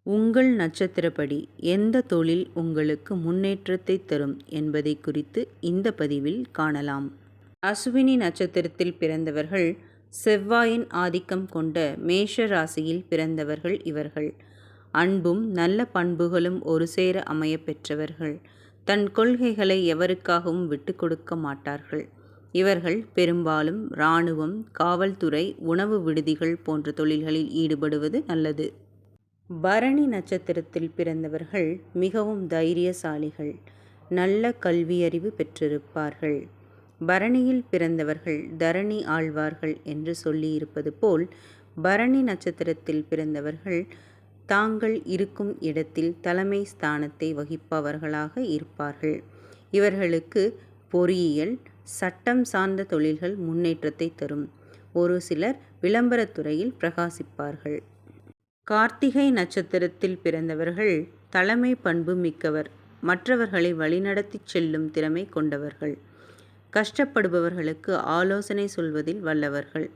உங்கள் நட்சத்திரப்படி எந்த தொழில் உங்களுக்கு முன்னேற்றத்தை தரும் என்பதை குறித்து இந்த பதிவில் காணலாம். அசுவினி நட்சத்திரத்தில் பிறந்தவர்கள் செவ்வாயின் ஆதிக்கம் கொண்ட மேஷ ராசியில் பிறந்தவர்கள் இவர்கள். அன்பும் நல்ல பண்புகளும் ஒரு சேர அமைய பெற்றவர்கள். தன் கொள்கைகளை எவருக்காகவும் விட்டு கொடுக்க மாட்டார்கள். இவர்கள் பெரும்பாலும் இராணுவம், காவல்துறை, உணவு விடுதிகள் போன்ற தொழில்களில் ஈடுபடுவது நல்லது. பரணி நட்சத்திரத்தில் பிறந்தவர்கள் மிகவும் தைரியசாலிகள். நல்ல கல்வியறிவு பெற்றிருப்பார்கள். பரணியில் பிறந்தவர்கள் தரணி ஆழ்வார்கள் என்று சொல்லியிருப்பது போல் பரணி நட்சத்திரத்தில் பிறந்தவர்கள் தாங்கள் இருக்கும் இடத்தில் தலைமை ஸ்தானத்தை வகிப்பவர்களாக இருப்பார்கள். இவர்களுக்கு பொறியியல், சட்டம் சார்ந்த தொழில்கள் முன்னேற்றத்தை தரும். ஒரு சிலர் விளம்பரத்துறையில் பிரகாசிப்பார்கள். கார்த்திகை நட்சத்திரத்தில் பிறந்தவர்கள் தலைமை பண்பு மிக்கவர். மற்றவர்களை வழிநடத்திச் செல்லும் திறமை கொண்டவர்கள். கஷ்டப்படுபவர்களுக்கு ஆலோசனை சொல்வதில் வல்லவர்கள்.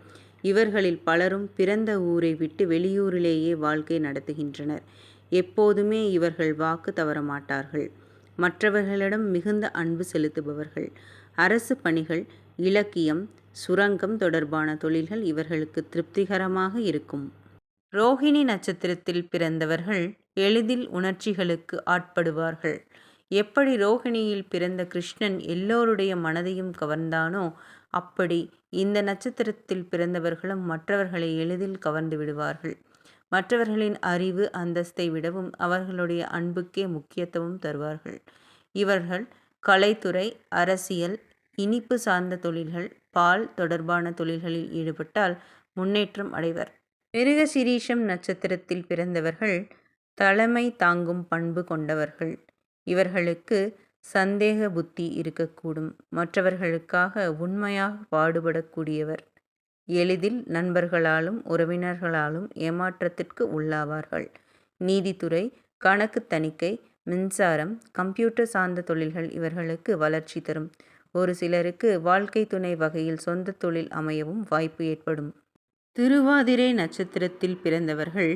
இவர்களில் பலரும் பிறந்த ஊரை விட்டு வெளியூரிலேயே வாழ்க்கை நடத்துகின்றனர். எப்போதுமே இவர்கள் வாக்கு தவறமாட்டார்கள். மற்றவர்களிடம் மிகுந்த அன்பு செலுத்துபவர்கள். அரசு பணிகள், இலக்கியம், சுரங்கம் தொடர்பான தொழில்கள் இவர்களுக்கு திருப்திகரமாக இருக்கும். ரோஹிணி நட்சத்திரத்தில் பிறந்தவர்கள் எளிதில் உணர்ச்சிகளுக்கு ஆட்படுவார்கள். எப்படி ரோஹிணியில் பிறந்த கிருஷ்ணன் எல்லோருடைய மனதையும் கவர்ந்தானோ அப்படி இந்த நட்சத்திரத்தில் பிறந்தவர்களும் மற்றவர்களை எளிதில் கவர்ந்து விடுவார்கள். மற்றவர்களின் அறிவு, அந்தஸ்தை விடவும் அவர்களுடைய அன்புக்கே முக்கியத்துவம் தருவார்கள். இவர்கள் கலைத்துறை, அரசியல், இனிப்பு சார்ந்த தொழில்கள், பால் தொடர்பான தொழில்களில் ஈடுபட்டால் முன்னேற்றம் அடைவர். மிருகசீரிஷம் நட்சத்திரத்தில் பிறந்தவர்கள் தலைமை தாங்கும் பண்பு கொண்டவர்கள். இவர்களுக்கு சந்தேக புத்தி இருக்கக்கூடும். மற்றவர்களுக்காக உண்மையாக பாடுபடக்கூடியவர். எளிதில் நண்பர்களாலும் உறவினர்களாலும் ஏமாற்றத்திற்கு உள்ளாவார்கள். நீதித்துறை, கணக்கு தணிக்கை, மின்சாரம், கம்ப்யூட்டர் சார்ந்த தொழில்கள் இவர்களுக்கு வளர்ச்சி தரும். ஒரு சிலருக்கு வாழ்க்கை துணை வகையில் சொந்த தொழில் அமையவும் வாய்ப்பு ஏற்படும். திருவாதிரை நட்சத்திரத்தில் பிறந்தவர்கள்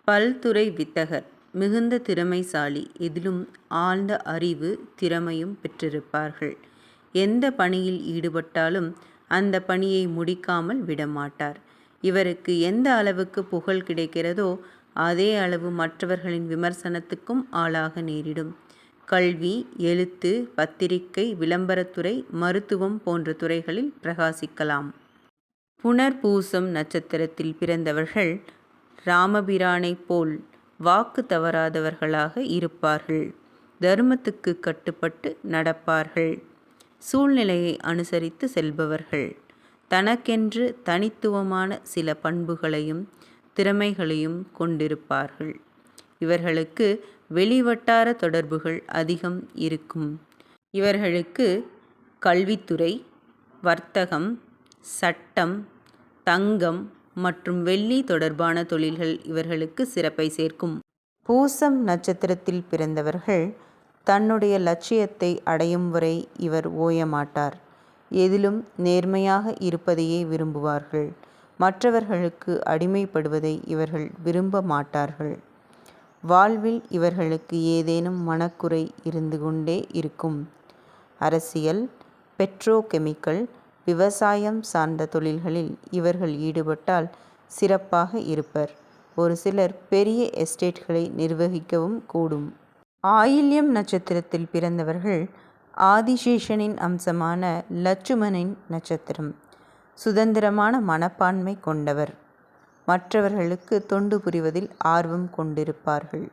பல்துறை வித்தகர். மிகுந்த திறமைசாலி. எதிலும் ஆழ்ந்த அறிவு, திறமையும் பெற்றிருப்பார்கள். எந்த பணியில் ஈடுபட்டாலும் அந்த பணியை முடிக்காமல் விடமாட்டார். இவருக்கு எந்த அளவுக்கு புகழ் கிடைக்கிறதோ அதே அளவு மற்றவர்களின் விமர்சனத்துக்கும் ஆளாக நேரிடும். கல்வி, எழுத்து, பத்திரிகை, விளம்பரத்துறை, மருத்துவம் போன்ற துறைகளில் பிரகாசிக்கலாம். புனர்பூசம் நட்சத்திரத்தில் பிறந்தவர்கள் ராமபிரானை போல் வாக்கு தவறாதவர்களாக இருப்பார்கள். தர்மத்துக்கு கட்டுப்பட்டு நடப்பார்கள். சூழ்நிலையை அனுசரித்து செல்பவர்கள். தனக்கென்று தனித்துவமான சில பண்புகளையும் திறமைகளையும் கொண்டிருப்பார்கள். இவர்களுக்கு வெளிவட்டார தொடர்புகள் அதிகம் இருக்கும். இவர்களுக்கு கல்வித்துறை, வர்த்தகம், சட்டம், தங்கம் மற்றும் வெள்ளி தொடர்பான தொழில்கள் இவர்களுக்கு சிறப்பை சேர்க்கும். பூசம் நட்சத்திரத்தில் பிறந்தவர்கள் தன்னுடைய லட்சியத்தை அடையும் வரை இவர் ஓயமாட்டார். எதிலும் நேர்மையாக இருப்பதையே விரும்புவார்கள். மற்றவர்களுக்கு அடிமைப்படுவதை இவர்கள் விரும்ப மாட்டார்கள். வாழ்வில் இவர்களுக்கு ஏதேனும் மனக்குறை இருந்து கொண்டே இருக்கும். அரசியல், பெட்ரோகெமிக்கல், விவசாயம் சார்ந்த தொழில்களில் இவர்கள் ஈடுபட்டால் சிறப்பாக இருப்பர். ஒரு சிலர் பெரிய எஸ்டேட்களை நிர்வகிக்கவும் கூடும். ஆயில்யம் நட்சத்திரத்தில் பிறந்தவர்கள் ஆதிசேஷனின் அம்சமான லட்சுமணனின் நட்சத்திரம். சுதந்திரமான மனப்பான்மை கொண்டவர். மற்றவர்களுக்கு தொண்டு புரிவதில் ஆர்வம் கொண்டிருப்பார்கள்.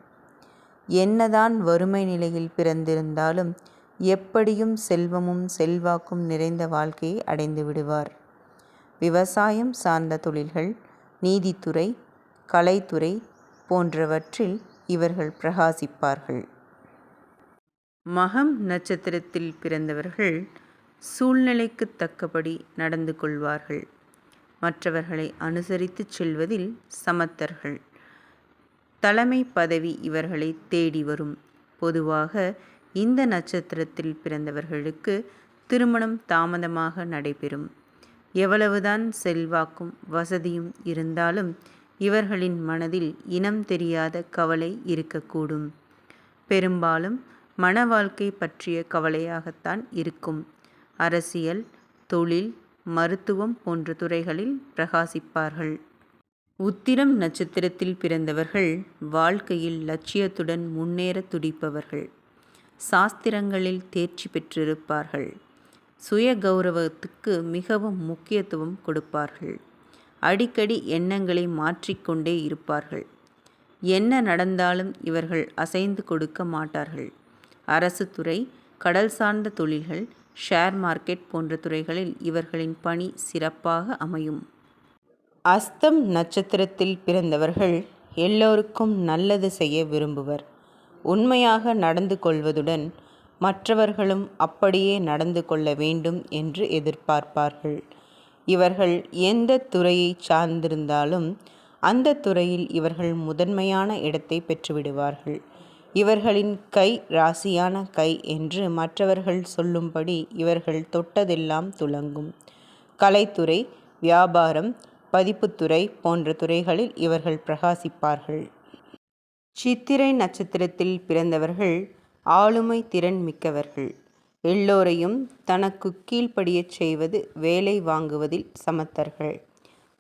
என்னதான் வறுமை நிலையில் பிறந்திருந்தாலும் எப்படியும் செல்வமும் செல்வாக்கும் நிறைந்த வாழ்க்கையை அடைந்து விடுவார். விவசாயம் சார்ந்த தொழில்கள், நீதித்துறை, கலைத்துறை போன்றவற்றில் இவர்கள் பிரகாசிப்பார்கள். மகம் நட்சத்திரத்தில் பிறந்தவர்கள் சூழ்நிலைக்கு தக்கபடி நடந்து கொள்வார்கள். மற்றவர்களை அனுசரித்து செல்வதில் சமர்த்தர்கள். தலைமை பதவி இவர்களை தேடி வரும். பொதுவாக இந்த நட்சத்திரத்தில் பிறந்தவர்களுக்கு திருமணம் தாமதமாக நடைபெறும். எவ்வளவுதான் செல்வாக்கும் வசதியும் இருந்தாலும் இவர்களின் மனதில் இனம் தெரியாத கவலை இருக்கக்கூடும். பெரும்பாலும் மன வாழ்க்கை பற்றிய கவலையாகத்தான் இருக்கும். அரசியல், தொழில், மருத்துவம் போன்ற துறைகளில் பிரகாசிப்பார்கள். உத்திரம் நட்சத்திரத்தில் பிறந்தவர்கள் வாழ்க்கையில் லட்சியத்துடன் முன்னேற துடிப்பவர்கள். சாஸ்திரங்களில் தேர்ச்சி பெற்றிருப்பார்கள். சுய கௌரவத்துக்கு மிகவும் முக்கியத்துவம் கொடுப்பார்கள். அடிக்கடி எண்ணங்களை மாற்றிக்கொண்டே இருப்பார்கள். என்ன நடந்தாலும் இவர்கள் அசைந்து கொடுக்க மாட்டார்கள். அரசு துறை, கடல் சார்ந்த தொழில்கள், ஷேர் மார்க்கெட் போன்ற துறைகளில் இவர்களின் பணி சிறப்பாக அமையும். அஸ்தம் நட்சத்திரத்தில் பிறந்தவர்கள் எல்லோருக்கும் நல்லது செய்ய விரும்புவர். உண்மையாக நடந்து கொள்வதுடன் மற்றவர்களும் அப்படியே நடந்து கொள்ள வேண்டும் என்று எதிர்பார்ப்பார்கள். இவர்கள் எந்த துறையை சார்ந்திருந்தாலும் அந்த துறையில் இவர்கள் முதன்மையான இடத்தை பெற்றுவிடுவார்கள். இவர்களின் கை ராசியான கை என்று மற்றவர்கள் சொல்லும்படி இவர்கள் தொட்டதெல்லாம் துலங்கும். கலைத்துறை, வியாபாரம், பதிப்புத்துறை போன்ற துறைகளில் இவர்கள் பிரகாசிப்பார்கள். சித்திரை நட்சத்திரத்தில் பிறந்தவர்கள் ஆளுமை திறன் மிக்கவர்கள். எல்லோரையும் தனக்கு கீழ்ப்படியச் செய்வது, வேலை வாங்குவதில் சமர்த்தர்கள்.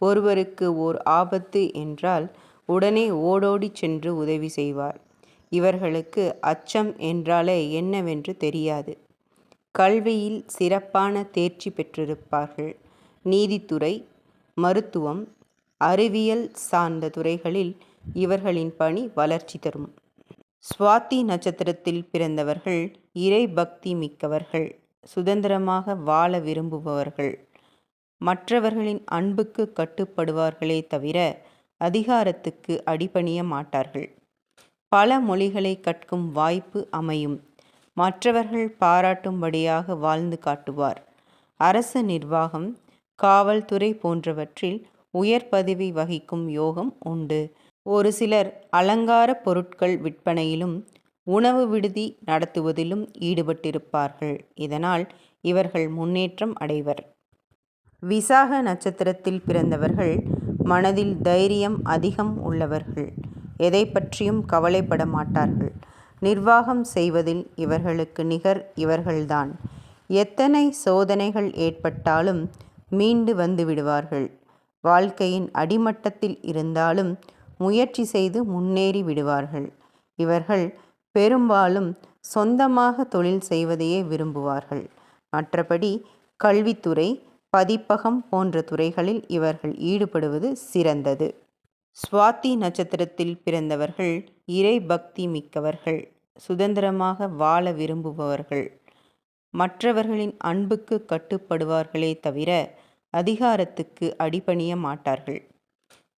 ஒருவருக்கு ஓர் ஆபத்து என்றால் உடனே ஓடோடி சென்று உதவி செய்வார். இவர்களுக்கு அச்சம் என்றாலே என்னவென்று தெரியாது. கல்வியில் சிறப்பான தேர்ச்சி பெற்றிருப்பார்கள். நீதித்துறை, மருத்துவம், அறிவியல் சார்ந்த துறைகளில் இவர்களின் பணி வளர்ச்சி தரும். சுவாதி நட்சத்திரத்தில் பிறந்தவர்கள் இறை பக்தி மிக்கவர்கள். சுதந்திரமாக வாழ விரும்புபவர்கள். மற்றவர்களின் அன்புக்கு கட்டுப்படுவார்களே தவிர அதிகாரத்துக்கு அடிபணிய மாட்டார்கள். பல மொழிகளை கற்கும் வாய்ப்பு அமையும். மற்றவர்கள் பாராட்டும்படியாக வாழ்ந்து காட்டுவார். அரசு நிர்வாகம், காவல்துறை போன்றவற்றில் உயர் பதவி வகிக்கும் யோகம் உண்டு. ஒரு சிலர் அலங்கார பொருட்கள் விற்பனையிலும் உணவு விடுதி நடத்துவதிலும் ஈடுபட்டிருப்பார்கள். இதனால் இவர்கள் முன்னேற்றம் அடைவர். விசாக நட்சத்திரத்தில் பிறந்தவர்கள் மனதில் தைரியம் அதிகம் உள்ளவர்கள். எதை பற்றியும் கவலைப்பட மாட்டார்கள். நிர்வாகம் செய்வதில் இவர்களுக்கு நிகர் இவர்கள்தான். எத்தனை சோதனைகள் ஏற்பட்டாலும் மீண்டு வந்து விடுவார்கள். வாழ்க்கையின் அடிமட்டத்தில் இருந்தாலும் முயற்சி செய்து முன்னேறி விடுவார்கள். இவர்கள் பெரும்பாலும் சொந்தமாக தொழில் செய்வதையே விரும்புவார்கள். மற்றபடி கல்வித்துறை, பதிப்பகம் போன்ற துறைகளில் இவர்கள் ஈடுபடுவது சிறந்தது. சுவாதி நட்சத்திரத்தில் பிறந்தவர்கள் இறை பக்தி மிக்கவர்கள். சுதந்திரமாக வாழ விரும்புபவர்கள். மற்றவர்களின் அன்புக்கு கட்டுப்படுவார்களே தவிர அதிகாரத்துக்கு அடிபணிய மாட்டார்கள்.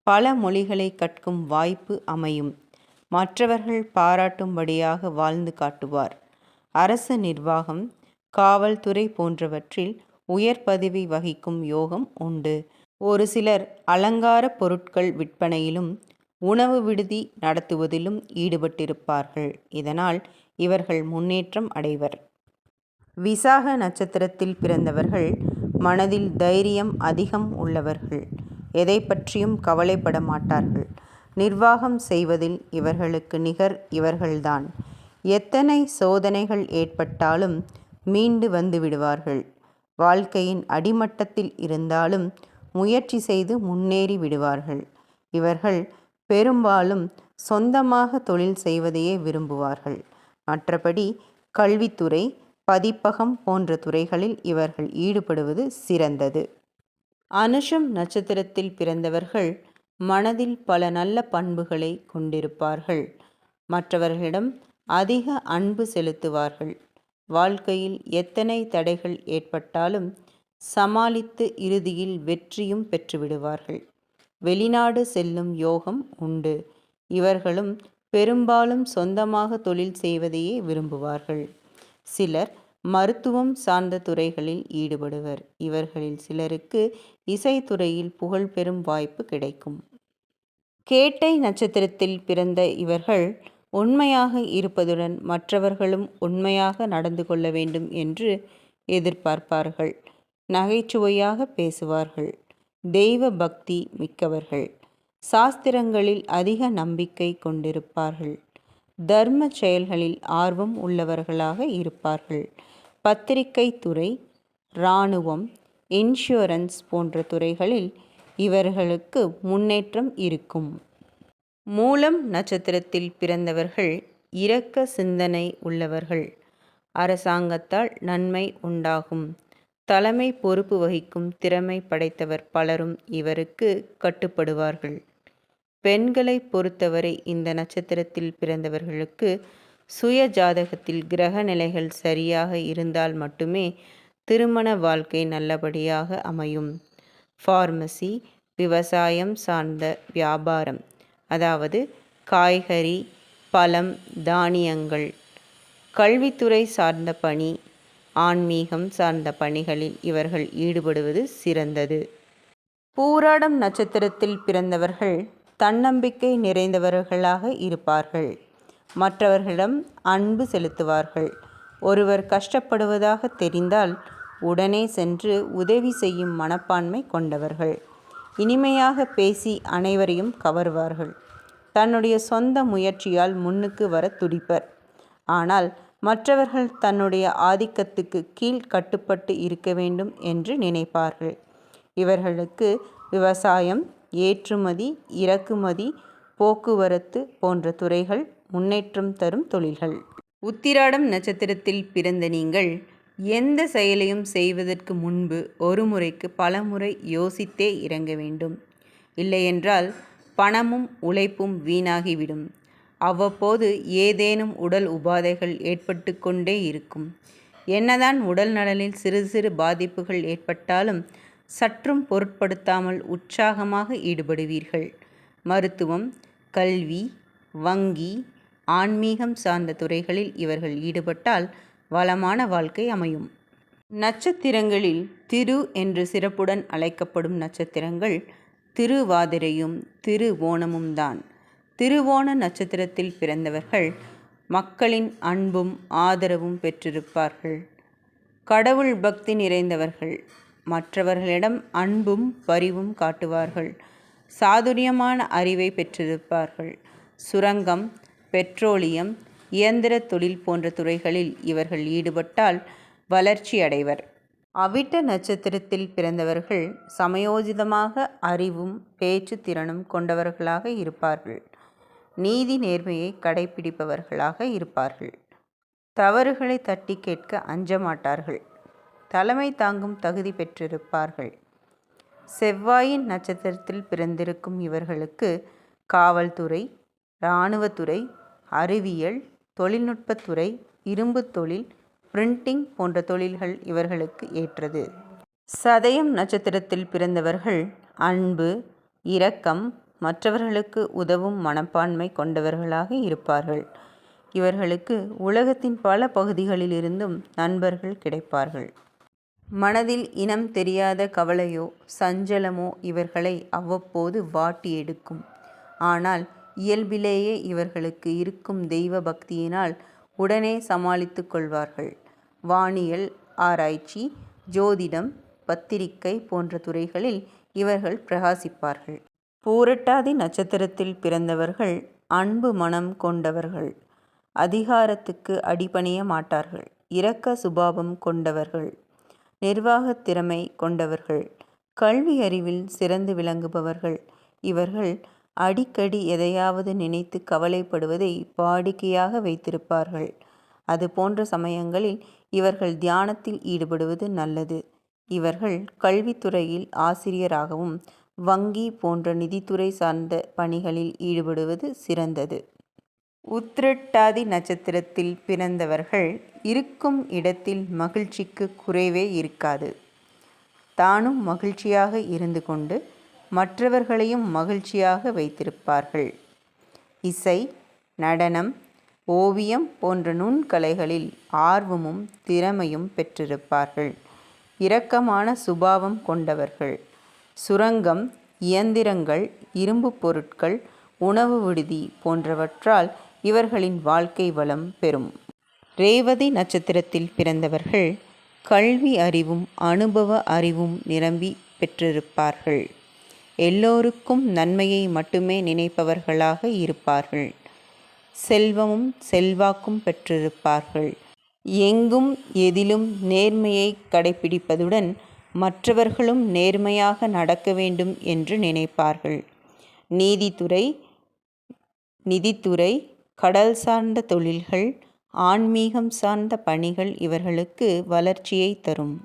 பல மொழிகளை கற்கும் வாய்ப்பு அமையும். மற்றவர்கள் பாராட்டும்படியாக வாழ்ந்து காட்டுவார். அரசு நிர்வாகம், காவல்துறை போன்றவற்றில் உயர் பதவி வகிக்கும் யோகம் உண்டு. ஒரு சிலர் அலங்கார பொருட்கள் விற்பனையிலும் உணவு விடுதி நடத்துவதிலும் ஈடுபட்டிருப்பார்கள். இதனால் இவர்கள் முன்னேற்றம் அடைவர். விசாக நட்சத்திரத்தில் பிறந்தவர்கள் மனதில் தைரியம் அதிகம் உள்ளவர்கள். எதை பற்றியும் கவலைப்பட மாட்டார்கள். நிர்வாகம் செய்வதில் இவர்களுக்கு நிகர் இவர்கள்தான். எத்தனை சோதனைகள் ஏற்பட்டாலும் மீண்டு வந்து விடுவார்கள். வாழ்க்கையின் அடிமட்டத்தில் இருந்தாலும் முயற்சி செய்து முன்னேறி விடுவார்கள். இவர்கள் பெரும்பாலும் சொந்தமாக தொழில் செய்வதையே விரும்புவார்கள். மற்றபடி கல்வித்துறை, பதிப்பகம் போன்ற துறைகளில் இவர்கள் ஈடுபடுவது சிறந்தது. அனுஷம் நட்சத்திரத்தில் பிறந்தவர்கள் மனதில் பல நல்ல பண்புகளை கொண்டிருப்பார்கள். மற்றவர்களிடம் அதிக அன்பு செலுத்துவார்கள். வாழ்க்கையில் எத்தனை தடைகள் ஏற்பட்டாலும் சமாளித்து இறுதியில் வெற்றியும் பெற்றுவிடுவார்கள். வெளிநாடு செல்லும் யோகம் உண்டு. இவர்களும் பெரும்பாலும் சொந்தமாக தொழில் செய்வதையே விரும்புவார்கள். சிலர் மருத்துவம் சார்ந்த துறைகளில் ஈடுபடுவர். இவர்களில் சிலருக்கு இசைத்துறையில் புகழ் பெறும் வாய்ப்பு கிடைக்கும். கேட்டை நட்சத்திரத்தில் பிறந்த இவர்கள் உண்மையாக இருப்பதுடன் மற்றவர்களும் உண்மையாக நடந்து கொள்ள வேண்டும் என்று எதிர்பார்ப்பார்கள். நகைச்சுவையாக பேசுவார்கள். தெய்வ பக்தி மிக்கவர்கள். சாஸ்திரங்களில் அதிக நம்பிக்கை கொண்டிருப்பார்கள். தர்ம செயல்களில் ஆர்வம் உள்ளவர்களாக இருப்பார்கள். பத்திரிகை துறை, இராணுவம், இன்சூரன்ஸ் போன்ற துறைகளில் இவர்களுக்கு முன்னேற்றம் இருக்கும். மூலம் நட்சத்திரத்தில் பிறந்தவர்கள் இரக்க சிந்தனை உள்ளவர்கள். அரசாங்கத்தால் நன்மை உண்டாகும். தலைமை பொறுப்பு வகிக்கும் திறமை படைத்தவர் பலரும் இவருக்கு கட்டுப்படுவார்கள். பெண்களை பொறுத்தவரை இந்த நட்சத்திரத்தில் பிறந்தவர்களுக்கு சுய ஜாதகத்தில் கிரக நிலைகள் சரியாக இருந்தால் மட்டுமே திருமண வாழ்க்கை நல்லபடியாக அமையும். ஃபார்மசி, விவசாயம் சார்ந்த வியாபாரம், அதாவது காய்கறி, பழம், தானியங்கள், கல்வித்துறை சார்ந்த பணி, ஆன்மீகம் சார்ந்த பணிகளில் இவர்கள் ஈடுபடுவது சிறந்தது. பூராடம் நட்சத்திரத்தில் பிறந்தவர்கள் தன்னம்பிக்கை நிறைந்தவர்களாக இருப்பார்கள். மற்றவர்களிடம் அன்பு செலுத்துவார்கள். ஒருவர் கஷ்டப்படுவதாக தெரிந்தால் உடனே சென்று உதவி செய்யும் மனப்பான்மை கொண்டவர்கள். இனிமையாக பேசி அனைவரையும் கவர்வார்கள். தன்னுடைய சொந்த முயற்சியால் முன்னுக்கு வர துடிப்பர். ஆனால் மற்றவர்கள் தன்னுடைய ஆதிக்கத்துக்கு கீழ் கட்டுப்பட்டு இருக்க வேண்டும் என்று நினைப்பார்கள். இவர்களுக்கு விவசாயம், ஏற்றுமதி, இறக்குமதி, போக்குவரத்து போன்ற துறைகள் முன்னேற்றம் தரும் தொழில்கள். உத்திராடம் நட்சத்திரத்தில் பிறந்த நீங்கள் எந்த செயலையும் செய்வதற்கு முன்பு ஒரு முறைக்கு பல முறை யோசித்தே இறங்க வேண்டும். இல்லையென்றால் பணமும் உழைப்பும் வீணாகிவிடும். அவ்வப்போது ஏதேனும் உடல் உபாதைகள் ஏற்பட்டு கொண்டே இருக்கும். என்னதான் உடல் நலனில் சிறு சிறு பாதிப்புகள் ஏற்பட்டாலும் சற்றும் பொருட்படுத்தாமல் உற்சாகமாக ஈடுபடுவீர்கள். மருத்துவம், கல்வி, வங்கி, ஆன்மீகம் சார்ந்த துறைகளில் இவர்கள் ஈடுபட்டால் வளமான வாழ்க்கை அமையும். நட்சத்திரங்களில் திரு என்று சிறப்புடன் அழைக்கப்படும் நட்சத்திரங்கள் திருவாதிரையும் திருவோணமும் தான். திருவோண நட்சத்திரத்தில் பிறந்தவர்கள் மக்களின் அன்பும் ஆதரவும் பெற்றிருப்பார்கள். கடவுள் பக்தி நிறைந்தவர்கள். மற்றவர்களிடம் அன்பும் பரிவும் காட்டுவார்கள். சாதுரியமான அறிவை பெற்றிருப்பார்கள். சுரங்கம், பெட்ரோலியம், இயந்திர தொழில் போன்ற துறைகளில் இவர்கள் ஈடுபட்டால் வளர்ச்சி அடைவர். அவிட்ட நட்சத்திரத்தில் பிறந்தவர்கள் சமயோஜிதமாக அறிவும் பேச்சு திறனும் கொண்டவர்களாக இருப்பார்கள். நீதி நேர்மையை கடைபிடிப்பவர்களாக இருப்பார்கள். தவறுகளை தட்டி கேட்க அஞ்ச மாட்டார்கள். தலைமை தாங்கும் தகுதி பெற்றிருப்பார்கள். செவ்வாயின் நட்சத்திரத்தில் பிறந்திருக்கும் இவர்களுக்கு காவல்துறை, இராணுவத்துறை, அறிவியல், தொழில்நுட்பத்துறை, இரும்பு தொழில், பிரிண்டிங் போன்ற தொழில்கள் இவர்களுக்கு ஏற்றது. சதயம் நட்சத்திரத்தில் பிறந்தவர்கள் அன்பு, இரக்கம், மற்றவர்களுக்கு உதவும் மனப்பான்மை கொண்டவர்களாக இருப்பார்கள். இவர்களுக்கு உலகத்தின் பல பகுதிகளிலிருந்தும் நண்பர்கள் கிடைப்பார்கள். மனதில் இனம் தெரியாத கவலையோ சஞ்சலமோ இவர்களை அவ்வப்போது வாட்டி எடுக்கும். ஆனால் இயல்பிலேயே இவர்களுக்கு இருக்கும் தெய்வ பக்தியினால் உடனே சமாளித்து கொள்வார்கள். வானியல், ஆராய்ச்சி, ஜோதிடம், பத்திரிகை போன்ற துறைகளில் இவர்கள் பிரகாசிப்பார்கள். பூரட்டாதி நட்சத்திரத்தில் பிறந்தவர்கள் அன்பு மனம் கொண்டவர்கள். அதிகாரத்துக்கு அடிபணிய மாட்டார்கள். இரக்க சுபாவம் கொண்டவர்கள். நிர்வாகத் திறமை கொண்டவர்கள். கல்வி அறிவில் சிறந்து விளங்குபவர்கள். இவர்கள் அடிக்கடி எதையாவது நினைத்து கவலைப்படுவதை வாடிக்கையாக வைத்திருப்பார்கள். அது போன்ற சமயங்களில் இவர்கள் தியானத்தில் ஈடுபடுவது நல்லது. இவர்கள் கல்வித்துறையில் ஆசிரியராகவும் வங்கி போன்ற நிதித்துறை சார்ந்த பணிகளில் ஈடுபடுவது சிறந்தது. உத்திரட்டாதி நட்சத்திரத்தில் பிறந்தவர்கள் இருக்கும் இடத்தில் மகிழ்ச்சிக்கு குறைவே இருக்காது. தானும் மகிழ்ச்சியாக இருந்து கொண்டு மற்றவர்களையும் மகிழ்ச்சியாக வைத்திருப்பார்கள். இசை, நடனம், ஓவியம் போன்ற நுண்கலைகளில் ஆர்வமும் திறமையும் பெற்றிருப்பார்கள். இரக்கமான சுபாவம் கொண்டவர்கள். சுரங்கம், இயந்திரங்கள், இரும்பு பொருட்கள், உணவு விடுதி போன்றவற்றால் இவர்களின் வாழ்க்கை வளம் பெறும். ரேவதி நட்சத்திரத்தில் பிறந்தவர்கள் கல்வி அறிவும் அனுபவ அறிவும் நிரம்பி பெற்றிருப்பார்கள். எல்லோருக்கும் நன்மையை மட்டுமே நினைப்பவர்களாக இருப்பார்கள். செல்வமும் செல்வாக்கும் பெற்றிருப்பார்கள். எங்கும் எதிலும் நேர்மையை கடைப்பிடிப்பதுடன் மற்றவர்களும் நேர்மையாக நடக்க வேண்டும் என்று நினைப்பார்கள். நீதித்துறை, நிதித்துறை, கடல் சார்ந்த தொழில்கள், ஆன்மீகம் சார்ந்த பணிகள் இவர்களுக்கு வளர்ச்சியை தரும்.